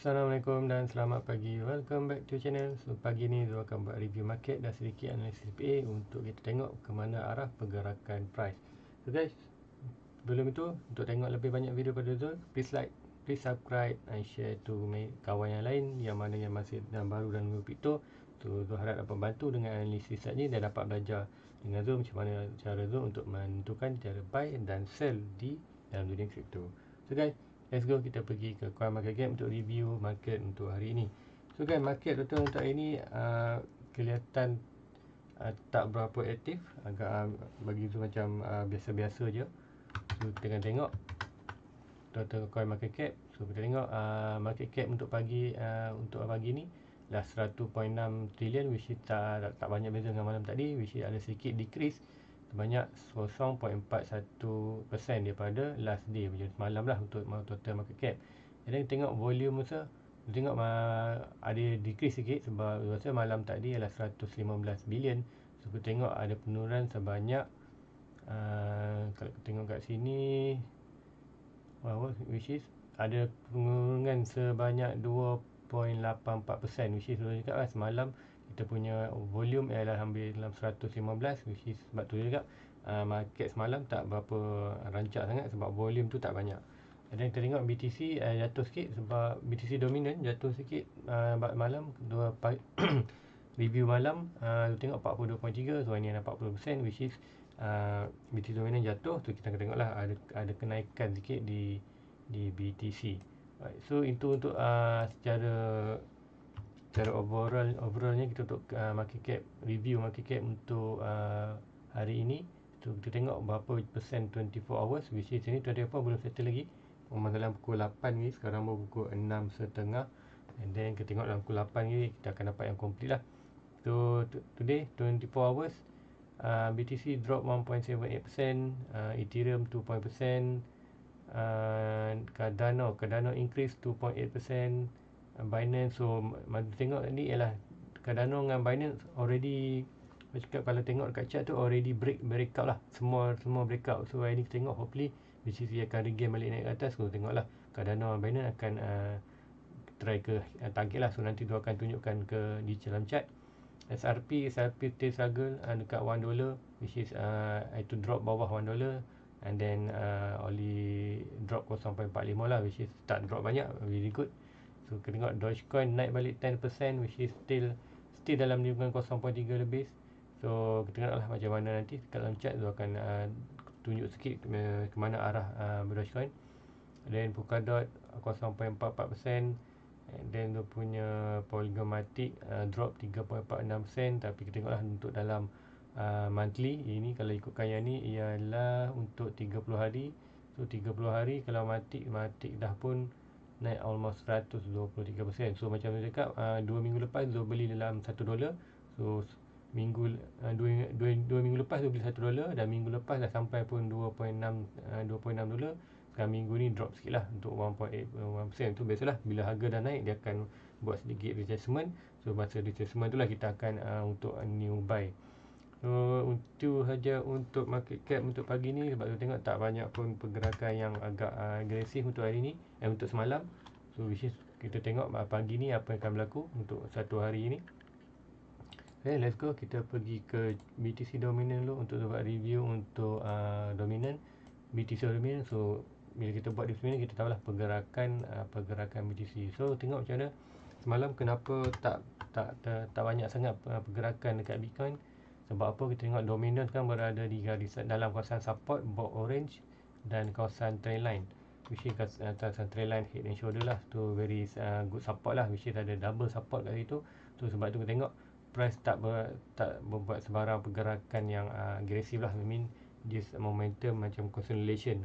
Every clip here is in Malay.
Assalamualaikum dan selamat pagi. Welcome back to channel. So pagi ni saya akan buat review market dan sedikit analisis CPA untuk kita tengok ke mana arah pergerakan price. So guys, sebelum itu untuk tengok lebih banyak video pada Zul, please like, please subscribe and share to kawan yang lain yang mana yang masih dan baru dalam crypto. So Zul harap dapat bantu dengan analisis saat ni dan dapat belajar dengan Zul macam mana cara Zul untuk menentukan cara buy dan sell di dalam dunia crypto. So guys, let's go, kita pergi ke CoinMarketCap untuk review market untuk hari ini. So guys, market total untuk hari ini kelihatan tak berapa aktif, agak bagi tu macam biasa-biasa je. So kita akan tengok total CoinMarketCap. So kita tengok market cap untuk pagi ni lah 100.6 trilion, which is tak banyak beza dengan malam tadi, which is ada sedikit decrease sebanyak 0.41% daripada last day macam semalam lah untuk total market cap. Jadi tengok volume masa tengok ada decrease sikit sebab rasa malam tadi adalah 115 bilion. So kita tengok ada penurunan sebanyak kalau kita tengok kat sini which is ada penurunan sebanyak 2.84%, which is juga lah semalam kita punya volume ialah hampir dalam 115, which is sebab tu juga market semalam tak berapa rancak sangat sebab volume tu tak banyak. Dan kita tengok BTC jatuh sikit sebab BTC dominant jatuh sikit malam review malam tengok 42.3, so ini ada 40%, which is BTC dominant jatuh tu, kita akan tengoklah ada kenaikan sikit di BTC. Right, so itu untuk secara overallnya kita untuk market cap, review market cap untuk hari ini. So kita tengok berapa persen 24 hours, which is ini 24 belum settle lagi. Dalam pukul 8 ni, sekarang baru pukul 6.30, and then kita tengok dalam pukul 8 ni kita akan dapat yang complete lah. So today 24 hours BTC drop 1.78%, Ethereum 2%, Cardano increase 2.8%, Binance. So tengok ni ialah Cardano dengan Binance already, cakap kalau tengok dekat chart tu already breakout lah, semua breakout. So hari ni kita tengok hopefully BTC akan regain balik naik ke atas. So tengoklah Cardano dan Binance akan try ke target lah. So nanti tu akan tunjukkan ke di dalam chart. SRP still struggle dekat $1, which is itu drop bawah $1, and then only drop 0.45 lah, which is tak drop banyak, really good. So kita tengok Dogecoin naik balik 10%, which is still dalam lingkungan 0.3 lebih. So kita tengoklah macam mana nanti kat dalam chart tu akan tunjuk sikit ke mana arah Dogecoin. Dan Polkadot 0.44%, and then dia punya Polygonmatic drop 3.46%. Tapi kita tengoklah untuk dalam monthly ini, kalau ikutkan yang ni ialah untuk 30 hari. So 30 hari kalau Matic dah pun naik almost 123%. So macam saya cakap 2 minggu lepas saya beli dalam $1. So dua minggu lepas saya beli $1, dan minggu lepas dah sampai pun $2.6. Sekarang minggu ni drop sikit lah untuk 1.81%. Tu biasalah bila harga dah naik dia akan buat sedikit retracement. So masa retracement tu lah kita akan untuk new buy. So itu saja untuk market cap untuk pagi ni, sebab saya tengok tak banyak pun pergerakan yang agak agresif untuk hari ni, untuk semalam. So which is kita tengok pagi ni apa yang akan berlaku untuk satu hari ini. Okay, let's go, kita pergi ke BTC dominant dulu untuk buat review untuk dominant BTC dominant. So bila kita buat di sini kita tahulah pergerakan BTC. So tengok macam mana semalam kenapa tak banyak sangat pergerakan dekat Bitcoin. Sebab apa? Kita tengok dominant kan berada di garis dalam kawasan support box orange dan kawasan trendline, which is kawasan trendline head and shoulder lah. Tu very good support lah, which is ada double support kat situ. So sebab tu kita tengok price tak membuat sebarang pergerakan yang agresif lah. I mean just momentum macam consolidation,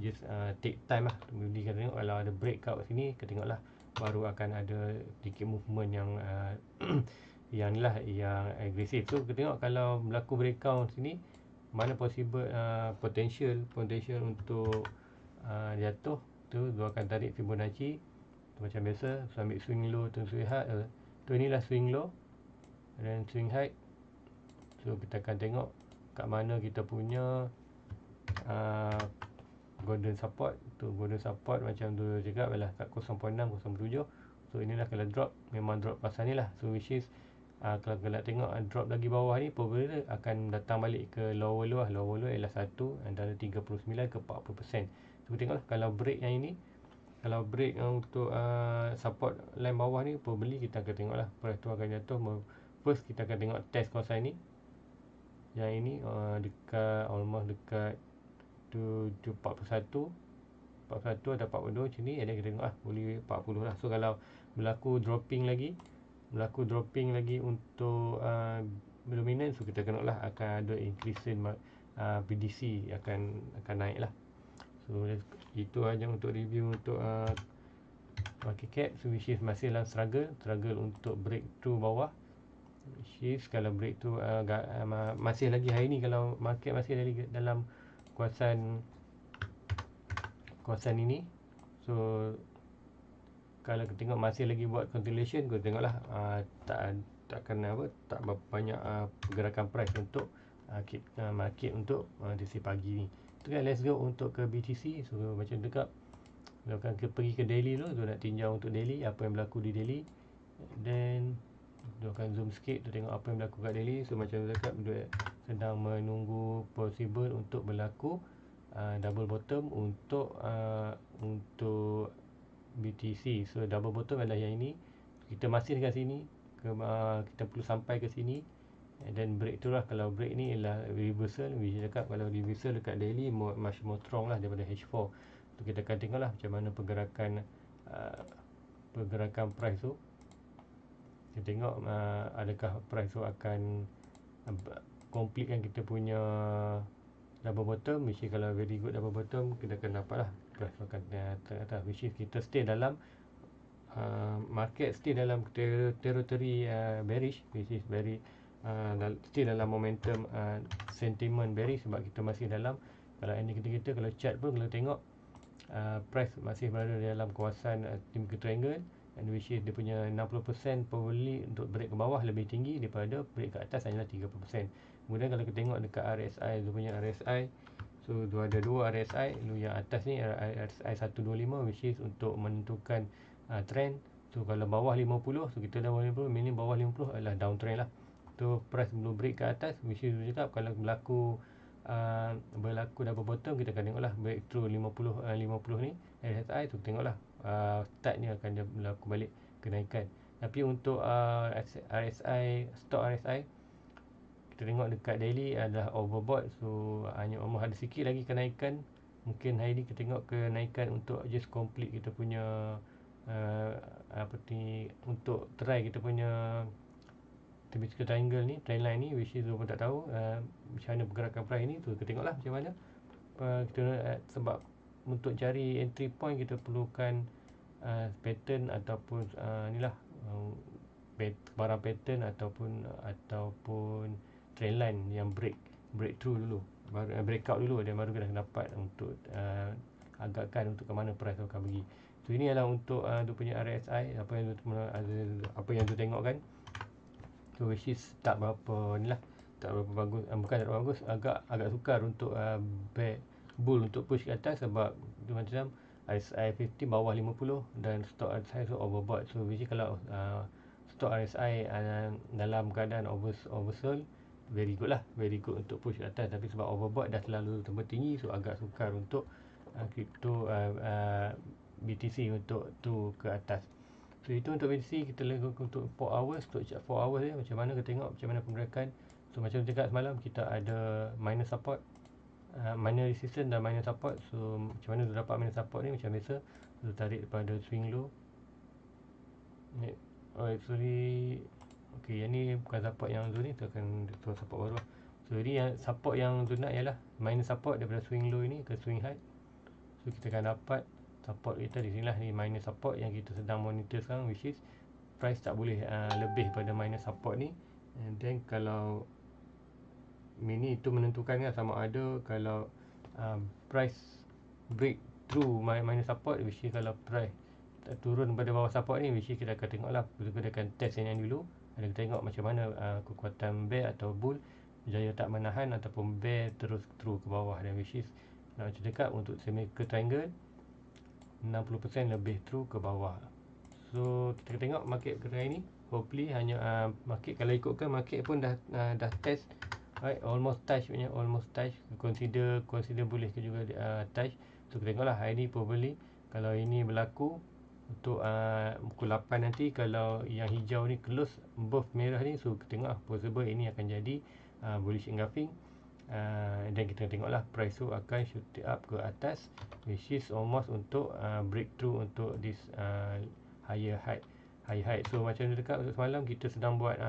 just take time lah. Kemudian kita tengok kalau ada breakout sini, kita tengok lah baru akan ada sedikit movement yang yang ni lah yang agresif. So kita tengok kalau berlaku breakout sini, mana possible potential untuk jatuh tu, dia akan tarik Fibonacci tu macam biasa. So ambil swing low tu swing high, tu inilah swing low dan swing high. So kita akan tengok kat mana kita punya golden support tu. Golden support macam tu juga ialah kat 0.6, 0.7. So So inilah kalau drop, memang drop pasal ni lah. So which is kalau nak tengok drop lagi bawah ni, probably akan datang balik ke lower low lah. Lower low ialah 1 antara 39 ke 40%. So tengoklah kalau break yang ini, kalau break untuk support line bawah ni, probably kita akan tengok lah price tu akan jatuh. First kita akan tengok test kawasan ni. Yang ini dekat, almost dekat 41 atau 42 macam ni. Ada kita tengok lah, boleh 40 lah. So kalau berlaku dropping lagi untuk dominant, so kita tengok lah akan ada increase in BDC akan naik lah. So itu aja untuk review untuk market cap. So which is masih dalam struggle untuk breakthrough bawah. Which is kalau breakthrough masih lagi hari ni, kalau market masih dalam kawasan ini. So kalau kita tengok masih lagi buat continuation, kita tengoklah tak berapa banyak pergerakan price untuk market untuk sesi pagi ni. Tu kan, let's go untuk ke BTC. So macam dekat, kita akan pergi ke daily dulu. Tu nak tinjau untuk daily, apa yang berlaku di daily. Then kita akan zoom sikit tu tengok apa yang berlaku kat daily. So macam dekat, dia sedang menunggu possible untuk berlaku double bottom untuk BTC. So double bottom adalah yang ini. Kita masih dekat sini, kita perlu sampai ke sini and then break tu lah. Kalau break ni ialah reversal, which cakap kalau reversal dekat daily much more strong lah daripada H4. So kita akan tengok lah macam mana pergerakan price tu. Kita tengok adakah price tu akan complete kan kita punya double bottom. Which is kalau very good double bottom, kita akan dapat lah price akan atas. Which is kita stay dalam market stay dalam territory bearish, which is very still dalam momentum sentiment bearish, sebab kita masih dalam, kalau indicator kita, kalau chart pun kalau tengok price masih berada dalam kawasan typical triangle, and which is dia punya 60% probably untuk break ke bawah lebih tinggi daripada break ke atas hanyalah 30%. Kemudian kalau kita tengok dekat RSI, dia punya RSI, so ada dua RSI. Yang atas ni RSI 125, which is untuk menentukan trend. So kalau bawah 50, so kita dah bawah 50, meaning bawah 50 adalah downtrend lah. So price belum break ke atas, which is cakap kalau berlaku double bottom, kita akan tengoklah breakthrough 50 ni RSI. So tengoklah startnya akan berlaku balik kenaikan. Tapi untuk RSI, stock RSI, kita tengok dekat daily adalah overbought. So hanya ada sikit lagi kenaikan. Mungkin hari ni kita tengok kenaikan untuk just complete kita punya untuk try kita punya typical triangle ni, trendline ni, which is pun tak tahu macam mana pergerakan price ni. Tu kita tengoklah macam mana sebab untuk cari entry point kita perlukan pattern ataupun inilah barang pattern ataupun trendline yang breakthrough dulu, breakout dulu, dan baru kita dapat untuk agakkan untuk ke mana price akan pergi. So ini adalah untuk dia punya RSI, apa yang tu tengok kan. So which is tak berapa bagus, bukan tak berapa bagus, agak sukar untuk bull untuk push ke atas, sebab dia macam RSI 50 bawah 50 dan stock RSI so overbought. So which is kalau stock RSI dalam keadaan oversold, very good untuk push ke atas. Tapi sebab overbought dah terlalu tinggi, so agak sukar untuk crypto BTC untuk tu ke atas. So itu untuk BTC. Kita lakukan untuk 4 hours, untuk chart 4 hours dia, macam mana kita tengok macam mana pergerakan. So macam cakap semalam, kita ada minor support, minor resistance dan minor support. So macam mana tu dapat minor support ni, macam biasa tu tarik daripada swing low. Okay, yang ni bukan support yang tu ni, tu akan support baru. So ini yang support yang tu nak ialah minor support daripada swing low ini ke swing high. So kita akan dapat support kita di sini lah, ni minor support yang kita sedang monitor sekarang, which is price tak boleh lebih pada minor support ni. And then kalau mini itu menentukan kan, sama ada kalau price break through minor support, which is kalau price turun pada bawah support ni, which is kita akan tengok lah, kita akan test yang dulu. Ada kita tengok macam mana kekuatan bear atau bull jaya tak menahan, ataupun bear terus through ke bawah. Dan which is nak macam dekat untuk semi ke triangle 60% lebih through ke bawah. So kita tengok market kedai ni, hopefully hanya market, kalau ikutkan market pun dah test, right, almost touch punya, almost touch, consider boleh ke juga touch. So kita tengoklah hari ni probably kalau ini berlaku untuk pukul 8 nanti, kalau yang hijau ni close above merah ni, so kita tengok possible ini akan jadi bullish engulfing. Dan kita tengoklah price tu akan shoot up ke atas, which is almost untuk breakthrough untuk this higher height. So macam dekat untuk semalam kita sedang buat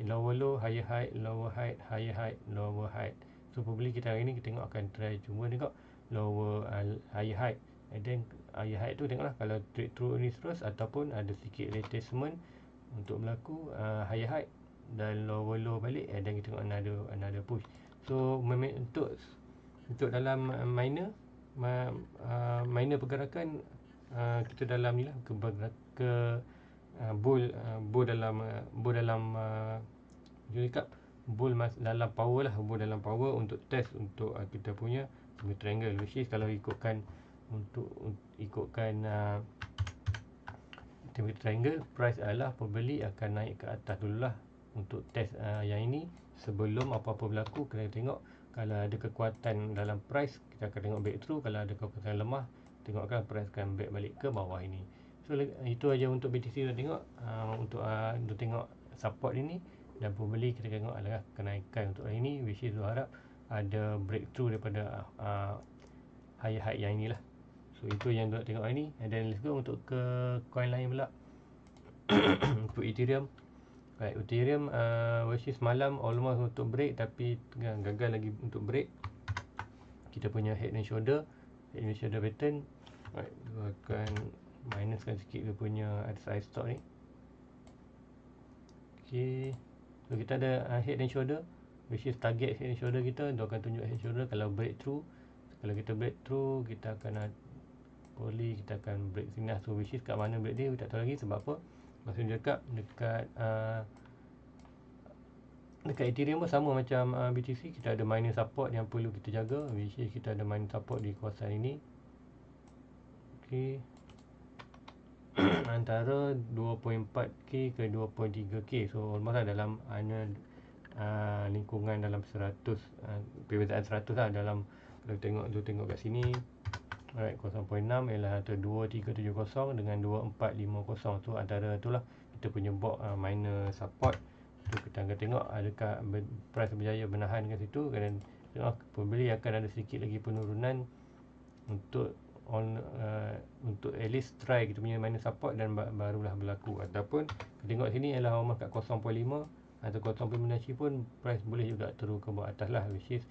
lower low, higher height, lower height, higher height, lower height. So probably kita hari ni kita tengok akan try cuma tengok lower higher height, and then higher height tu tengoklah kalau trade through ni terus ataupun ada sikit retracement untuk berlaku higher height dan lower low balik, dan kita tengok another push. So untuk dalam minor pergerakan, kita dalam ni lah bull dalam dalam power lah, bull dalam power untuk test untuk kita punya triangle, which is kalau ikutkan triangle, price adalah probably akan naik ke atas dululah untuk test yang ini. Sebelum apa-apa berlaku, kena tengok kalau ada kekuatan dalam price, kita akan tengok breakthrough. Kalau ada kekuatan lemah, tengokkan price akan break balik ke bawah ini. So itu aja untuk BTC. Kita tengok untuk tengok support ini, dan probably kita tengok adalah kenaikan untuk hari ini, which is harap ada breakthrough daripada higher height yang inilah. So itu yang nak tengok hari ni. And then let's go untuk ke coin lain pula. Untuk Ethereum. Right, Ethereum which is malam almost untuk break, tapi gagal lagi untuk break. Kita punya head and shoulder pattern. Right, akan minuskan sikit dia punya RSI stop ni. Okay, so kita ada head and shoulder, which is target head and shoulder kita. Dia akan tunjuk head and shoulder kalau breakthrough. Kalau kita breakthrough, kita akan probably kita akan break sini lah. So which is kat mana break dia, kita tak tahu lagi. Sebab apa? Maksudnya dekat Ethereum pun sama macam BTC, kita ada minor support yang perlu kita jaga, which is kita ada minor support di kawasan ini. Okay, antara 2.4k ke 2.3k. So almost lah dalam lingkungan dalam 100, perbezaan 100 lah dalam. Kalau tengok kat sini, alright, 0.6 ialah antara 2370 dengan 2450. So antara itulah kita punya box minor support. So kita akan tengok adakah price berjaya menahan kat situ, dan tengok probably akan ada sedikit lagi penurunan untuk at least try kita punya minor support, dan barulah berlaku. Ataupun kita tengok sini ialah almost kat 0.5 atau 0.9 pun price boleh juga turun ke bawah atas lah, which is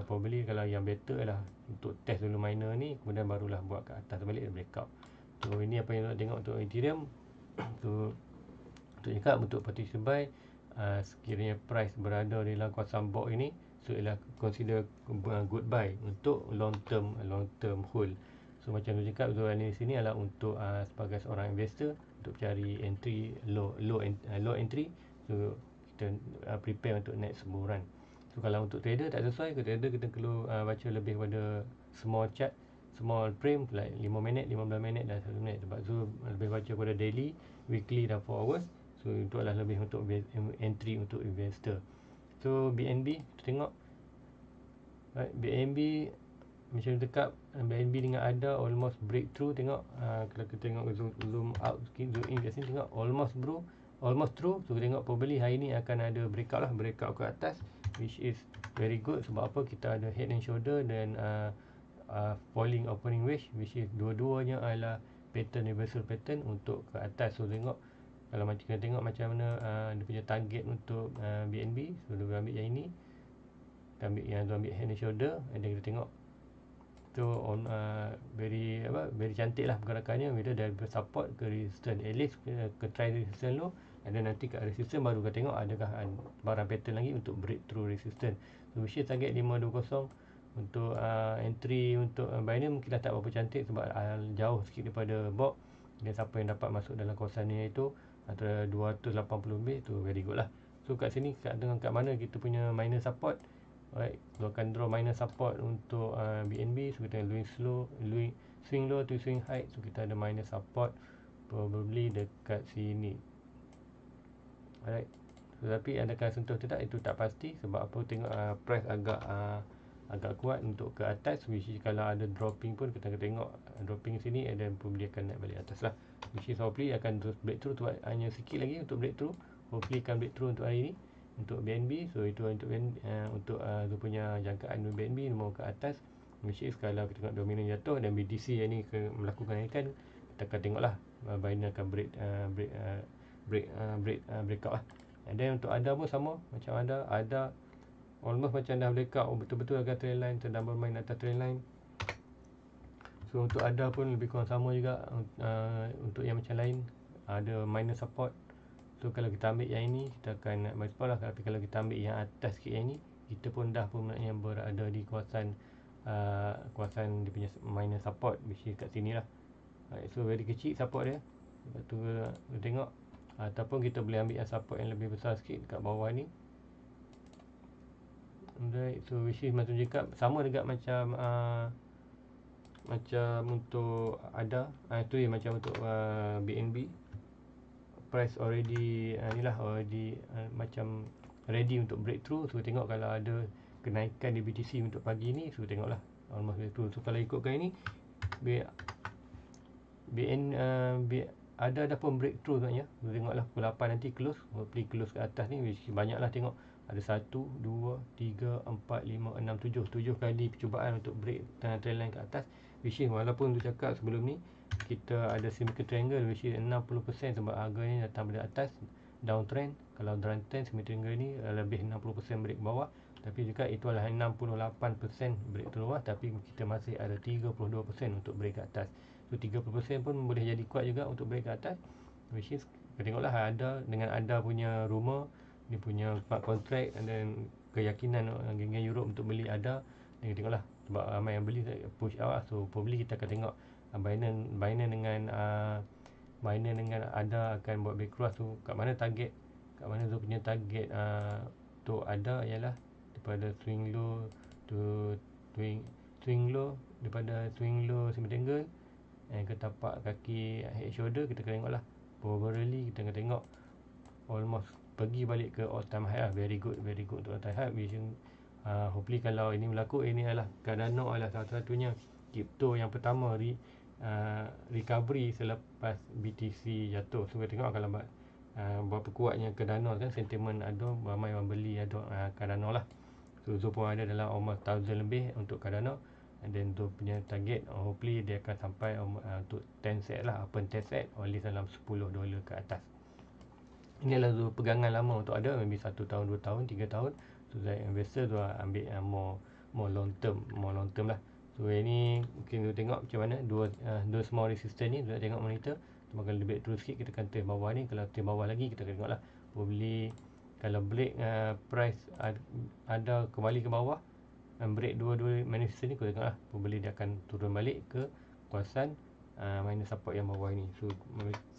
probably kalau yang better adalah untuk test dulu minor ni, kemudian barulah buat ke atas balik dan breakout. So ini apa yang nak tengok untuk Ethereum. So untuk cakap untuk partition buy, sekiranya price berada di dalam kawasan box ini, so ialah consider good buy untuk long term hold. So macam tu cakap, so ini sini adalah untuk sebagai seorang investor untuk cari entry low entry. So kita prepare untuk next bull run. So kalau untuk trader tak sesuai, trader kita perlu baca lebih pada small chart, small frame like 5 minit, 15 minit dan 1 minit. Sebab tu lebih baca pada daily, weekly dan 4 hours. So itu adalah lebih untuk entry untuk investor. So BNB kita tengok, right, BNB macam dekat BNB dengan ada almost breakthrough. Tengok kalau kita tengok zoom out sikit, zoom in kat sini, tengok almost through. So kita tengok probably hari ni akan ada breakout ke atas, which is very good. Sebab apa? Kita ada head and shoulder dan falling opening wedge, which is dua-duanya adalah reversal pattern untuk ke atas. So tengok kalau macam kita tengok macam mana dia punya target untuk BNB. So dia ambil yang ini, kita ambil head and shoulder, and then kita tengok tu very cantik lah pergerakannya. Bila dia support ke resistance, at least ke try resistance dulu, and then nanti kat resistance baru kita tengok adakah barang pattern lagi untuk breakthrough resistance. So which is target 520 untuk entry. Untuk buy ni mungkin dah tak berapa cantik sebab jauh sikit daripada box, dan siapa yang dapat masuk dalam kawasan ni itu antara 280 lebih, tu very good lah. So kat sini kat mana kita punya minor support. Alright, so akan draw minor support untuk BNB. So kita swing low to swing high. So kita ada minor support probably dekat sini. Alright. Tetapi adakah sentuh tidak itu tak pasti, sebab apa, tengok price agak kuat untuk ke atas, which is kalau ada dropping pun kita akan tengok dropping sini, and then probably akan naik balik atas lah, which is hopefully akan terus breakthrough tu, hanya sikit lagi untuk breakthrough, hopefully akan breakthrough untuk hari ini untuk BNB. So itu untuk dia punya jangkaan BNB mau ke atas, which is kalau kita tengok dominan jatuh dan BTC yang ni melakukan kenaikan, kita akan tengoklah Binance akan breakout lah. And then untuk ADA pun sama, macam ADA almost macam dah breakout betul-betul agak trend line, sedang bermain atas trend line. So untuk ADA pun lebih kurang sama juga. Untuk yang macam lain ada minor support. So kalau kita ambil yang ini, kita akan naik balik lah. Tapi kalau kita ambil yang atas sikit yang ini, kita pun dah sebenarnya berada di kawasan dia punya minor support, which is kat sini lah. So very kecil support dia. Lepas tu kita tengok, ataupun kita boleh ambil yang support yang lebih besar sikit kat bawah ni. Alright, so which is macam cakap sama juga macam untuk ADA, itu ya macam untuk BNB, price already already macam ready untuk breakthrough. So tengok kalau ada kenaikan di BTC untuk pagi ni, so tengoklah almost breakthrough. So kalau ikutkan ini ada pun breakthrough sebenarnya. Tengoklah pukul 8 nanti close, hopefully close ke atas ni, which banyaklah tengok ada 1, 2, 3, 4, 5, 6, 7 kali percubaan untuk break trend line ke atas, which is walaupun tu cakap sebelum ni kita ada symmetrical triangle, which is 60% sebab harga ni datang dari atas downtrend. Kalau downtrend symmetrical triangle ni lebih 60% break bawah, tapi juga itu adalah 68% break ke bawah, tapi kita masih ada 32% untuk break ke atas. So 30% pun boleh jadi kuat juga untuk break ke atas, which is tengoklah dengan punya rumor, dia punya smart contract, dan keyakinan geng-geng Europe untuk beli dan kita tengoklah sebab ramai yang beli push out lah. So probably kita akan tengok Binance dengan akan buat back cross. So kat mana tu punya target untuk ialah daripada swing low to swing low, daripada swing low triangle ke tapak kaki head shoulder. Kita akan tengoklah probably kita akan tengok almost pergi balik ke all time high lah. Very good untuk all time high, which hopefully kalau ini berlaku, ini adalah Cardano adalah satu-satunya crypto yang pertama recovery selepas BTC jatuh. So kita tengok kalau berapa kuatnya Cardano kan, sentimen ramai orang beli Cardano lah. So Zo pun ada dalam almost 1000 lebih untuk Cardano, and then Zo punya target hopefully dia akan sampai untuk 10 set lah, open 10 set only dalam $10 ke atas. Ini adalah Zo pegangan lama untuk maybe 1 tahun, 2 tahun, 3 tahun. So saya investor Zo ambil more long term lah. So ini mungkin Zo tengok macam mana dua small resistance ni. Zo tengok monitor, cuma kalau lebih terus sikit kita akan test bawah ni. Kalau test bawah lagi kita akan tengok lah, probably kalau break price ada kembali ke bawah, break dua resistance ni, kita tengok lah probably dia akan turun balik ke kawasan minus support yang bawah ni. So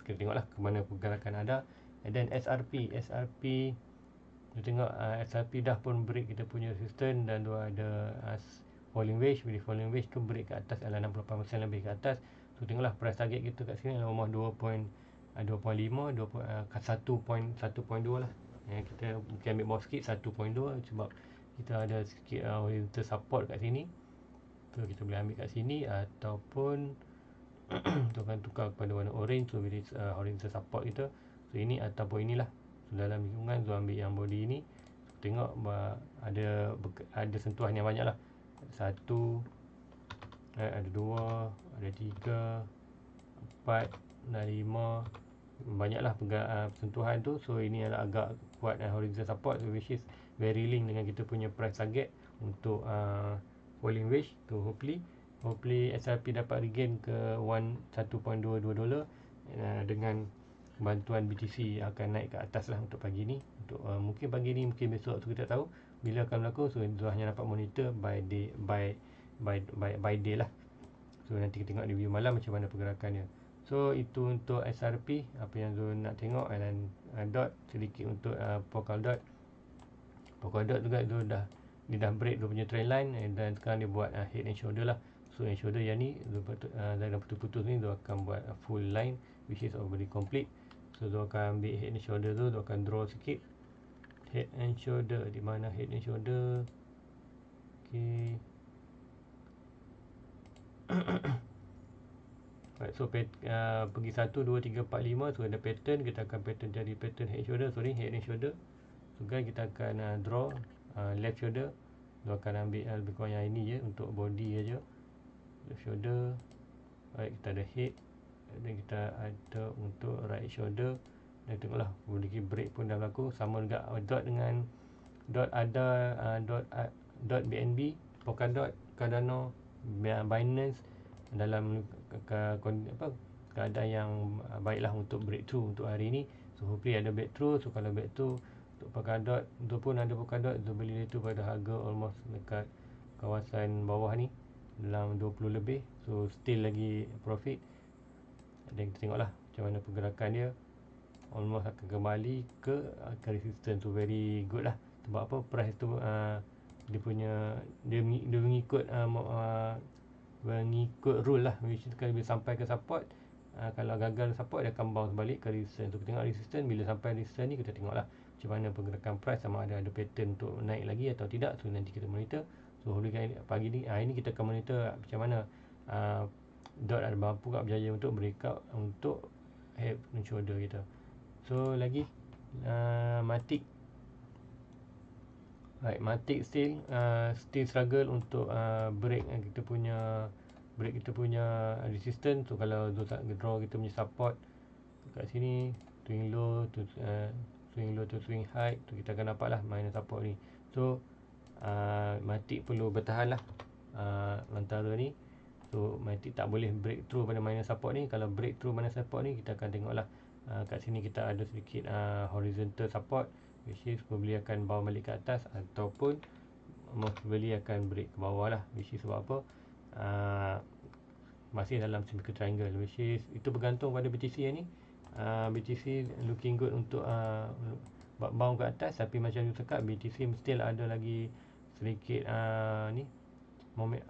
kita tengok lah ke mana pergerakan ada. And then SRP kita tengok SRP dah pun break kita punya resistance, dan dia ada falling wedge. Bila falling wedge tu break ke atas adalah 68% lebih ke atas. So tengoklah price target kita kat sini adalah almost 2.5 1.2 lah. Kita mungkin ambil bawah sikit 1.2, sebab kita ada sikit horizontal support kat sini. So kita boleh ambil kat sini, ataupun kita akan tukar kepada warna orange. So bila horizontal support kita, so ini ataupun inilah. So dalam hitungan Zo ambil yang body ini. So, tengok ada sentuhan yang banyak lah. 1, ada 2, ada 3, 4, dan 5. Banyaklah sentuhan tu. So ini adalah agak kuat horizontal support, which is very link dengan kita punya price target untuk falling wedge tu. Hopefully SRP dapat regain ke $1.22 dengan bantuan BTC akan naik ke atas lah untuk pagi ni. Untuk mungkin pagi ni, mungkin besok, tu kita tak tahu bila akan berlaku. So Zo hanya dapat monitor by day lah. So nanti kita tengok review malam macam mana pergerakannya. So itu untuk SRP, apa yang Zo nak tengok. Dan dot sedikit untuk Polkadot juga Zo dah break dia punya trend line, dan sekarang dia buat head and shoulder lah. So head and shoulder yang ni dah putus-putus ni, Zo akan buat full line which is already complete. So dia akan ambil head and shoulder tu, dia akan draw sikit head and shoulder. Di mana head and shoulder? Okay. Right, so pergi 1, 2, 3, 4, 5. So ada pattern, kita akan pattern jadi pattern head and shoulder. So guys, kita akan draw left shoulder. Dia akan ambil lebih kurang yang ini je untuk body aja. Left shoulder. Right, kita ada head dan kita ada untuk right shoulder. Dan tengoklah boleh break pun dah berlaku. Sama juga dot dengan dot ada dot BNB, Polkadot, Cardano, Binance dalam keadaan yang baiklah untuk breakthrough untuk hari ini. So hopefully ada breakthrough. So kalau breakthrough untuk Polkadot tu pun ada Polkadot, so beli itu pada harga almost dekat kawasan bawah ni dalam 20 lebih. So still lagi profit. Dan kita tengoklah macam mana pergerakan dia. Almost akan kembali ke resistance tu, very good lah. Sebab apa, price tu dia punya dia mengikut mengikut rule lah, which is kalau bila sampai ke support, kalau gagal support dia akan bounce balik ke resistance. So kita tengok resistance, bila sampai resistance ni kita tengoklah macam mana pergerakan price, sama ada pattern untuk naik lagi atau tidak. So nanti kita monitor. So pagi ni hari ni kita akan monitor macam mana dot ada mampu tak berjaya untuk breakout untuk head and shoulder kita. So lagi Matic. Right, Matic still struggle untuk break kita punya resistance. So kalau draw kita punya support kat sini, swing low to swing high, tu kita akan dapat lah minus support ni. So Matic perlu bertahan lah antara ni. So Matic tak boleh breakthrough pada minus support ni. Kalau breakthrough minus support ni, kita akan tengok lah kat sini kita ada sedikit horizontal support, which is probably akan bawa balik ke atas ataupun most probably akan break ke bawah lah, which is sebab apa, masih dalam symmetrical triangle, which is itu bergantung pada BTC ni. BTC looking good untuk bound ke atas, tapi macam you cakap, BTC still ada lagi sedikit ni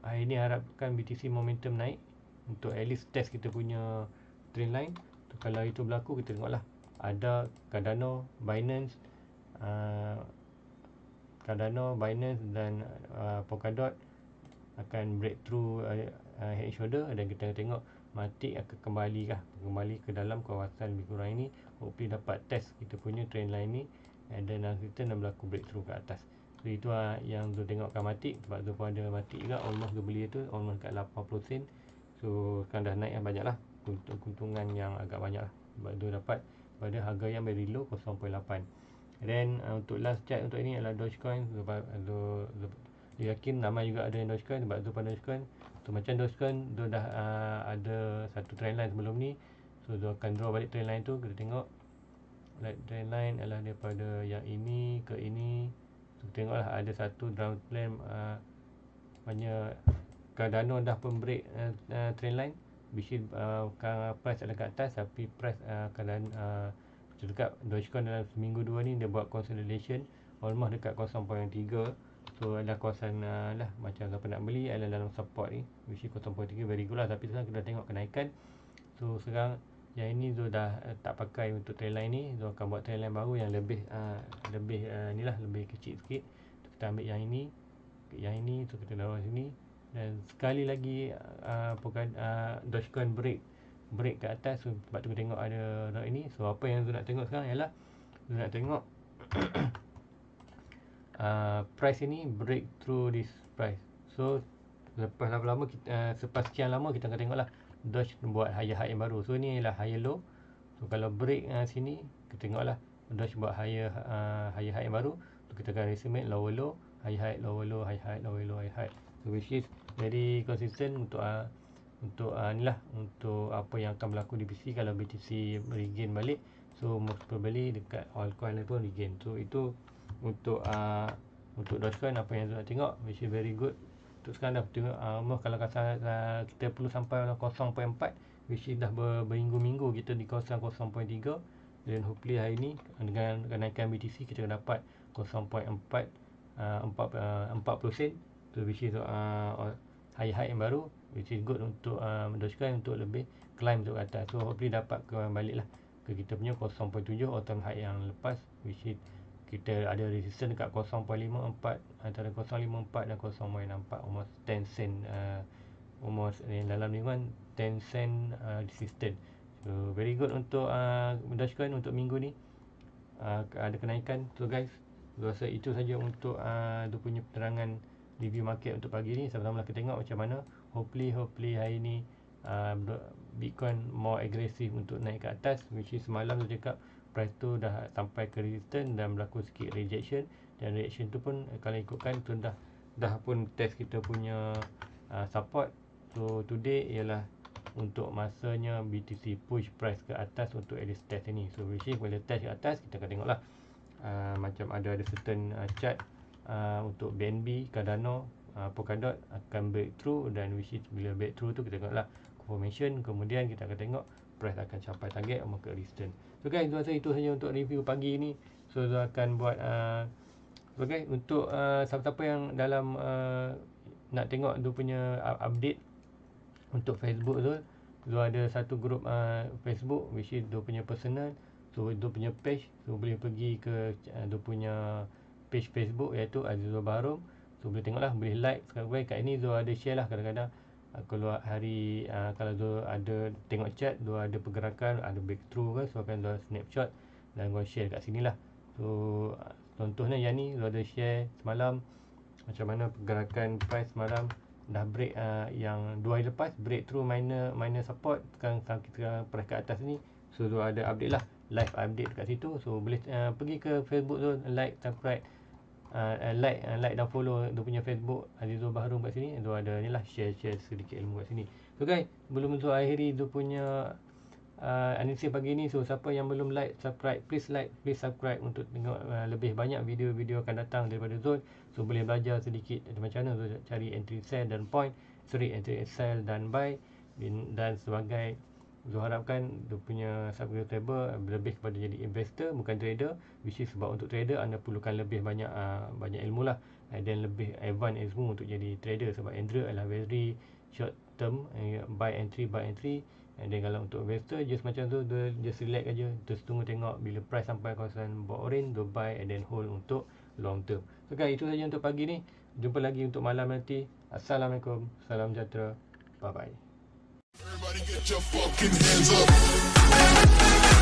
hari ni harapkan BTC momentum naik untuk at least test kita punya trend line. Kalau itu berlaku, kita tengoklah ada Cardano, Binance dan Polkadot akan breakthrough head and shoulder, dan kita tengok Matic akan kembali ke dalam kawasan lebih kurang ini. Hopefully dapat test kita punya trend line ni, and then kita nak berlaku breakthrough ke atas. So itu yang Zul tengokkan Matic. Sebab Zul pun ada Matic juga, almost Zul beli tu almost kat 80 sen. So sekarang dah naik banyak lah, keuntungan yang agak banyak lah, sebab Zul dapat pada harga yang very low 0.8. And then untuk last chart untuk ini adalah Dogecoin. Zul yakin ramai juga ada yang Dogecoin, sebab Zul pada Dogecoin. So macam Dogecoin, Zul dah ada satu trend line sebelum ni. So Zul akan draw balik trend line tu. Kita tengok trend line adalah daripada yang ini ke ini. So tengoklah ada satu down trend, banyak Cardano dah pun break trend line, which is price ada kat atas, tapi price dekat Dogecoin dalam seminggu dua ni dia buat consolidation almost dekat 0.3. So ada kawasan lah, macam siapa nak beli adalah dalam support ni, which is 0.3, very good lah. Tapi sekarang kita tengok kenaikan. So sekarang yang ini Zul dah tak pakai untuk trend line ni. Zul akan buat trend line baru yang lebih ni lah, lebih kecil sikit. Kita ambil yang ini, so kita taruh sini. Dan sekali lagi Dogecoin break ke atas. So sebab tu kita tengok ada ini. So apa yang Zul nak tengok sekarang ialah Zul nak tengok price ini break through this price. So lepas lama-lama selepas sekian lama kita akan tengoklah Doge buat higher high yang baru. So ni ialah higher low. So kalau break sini, kita tengoklah Doge buat higher high yang baru. So kita akan estimate lower low, high high, lower low, high high, lower low, high high. So which is very consistent untuk ni lah, untuk apa yang akan berlaku di BTC kalau BTC regain balik. So most probably dekat altcoin pun regain. So itu untuk Dogecoin apa yang saya nak tengok, which is very good. Untuk sekarang dah tengok kalau kata kita perlu sampai 0.4, which is dah berminggu-minggu kita di kawasan 0.3. Dan hopefully hari ni dengan kenaikan BTC kita akan dapat 0.4 40 sen. So which is high yang baru, which is good untuk Dogecoin untuk lebih climb untuk atas. So hopefully dapat balik lah ke kita punya 0.7 all-time high yang lepas, which is kita ada resistance dekat 0.54, antara 0.54 dan 0.64, almost 10 cent, almost dalam lingkungan 10 cent resistance. So very good untuk Dogecoin untuk minggu ni, ada kenaikan. So guys, saya rasa itu saja untuk dia punya penerangan review market untuk pagi ni. Sama-sama kita tengok macam mana. Hopefully hari ni Bitcoin more agresif untuk naik ke atas, which is semalam tu cakap price tu dah sampai ke resistance dan berlaku sikit rejection, dan reaction tu pun kalau ikutkan tu dah pun test kita punya support. So today ialah untuk masanya BTC push price ke atas untuk at least test ni. So which is bila test ke atas, kita akan tengok lah macam ada certain chart untuk BNB, Cardano, Polkadot akan breakthrough, dan which is bila breakthrough tu kita tengok lah confirmation, kemudian kita akan tengok price akan capai target atau ke resistance. So guys, saya rasa itu saja untuk review pagi ni. So saya akan buat so guys, untuk siapa-siapa yang dalam nak tengok dia punya update untuk Facebook tu, dia ada satu grup Facebook which is dia punya personal. So dia punya page, so boleh pergi ke dia punya page Facebook iaitu Azizul Bahrom. So boleh tengok lah, boleh like. Sekarang kat ini dia ada share lah kadang-kadang. Kalau hari kalau dia ada tengok chat, dia ada pergerakan, ada breakthrough ke, so akan dia snapshot dan dia share kat sini lah. So contohnya yang ni dia ada share semalam macam mana pergerakan price semalam dah break yang 2 hari lepas breakthrough minor support. Sekarang kita price kat atas ni, so dia ada update lah, live update kat situ. So boleh pergi ke Facebook tu, like, subscribe, like dan follow dia punya Facebook Azizul Bahrom kat sini. Dia ada ni lah, share sedikit ilmu kat sini. So guys, sebelum tu akhiri dia punya analysis pagi ni. So siapa yang belum like, subscribe, please like, please subscribe untuk tengok lebih banyak video-video akan datang daripada Zul. So boleh belajar sedikit macam mana Zul cari entry sell dan entry sell dan buy dan sebagai. Zul harapkan dia punya subscriber lebih kepada jadi investor, bukan trader, which is sebab untuk trader anda perlukan lebih banyak ilmu lah, dan lebih advance ilmu untuk jadi trader. Sebab Andrew adalah very short term, buy entry, dan kalau untuk investor just macam tu, dia just relax aja, terus tunggu tengok bila price sampai kawasan bawah orange, dia buy and then hold untuk long term. So guys, itu saja untuk pagi ni. Jumpa lagi untuk malam nanti. Assalamualaikum, salam sejahtera, bye bye. Everybody get your fucking hands up.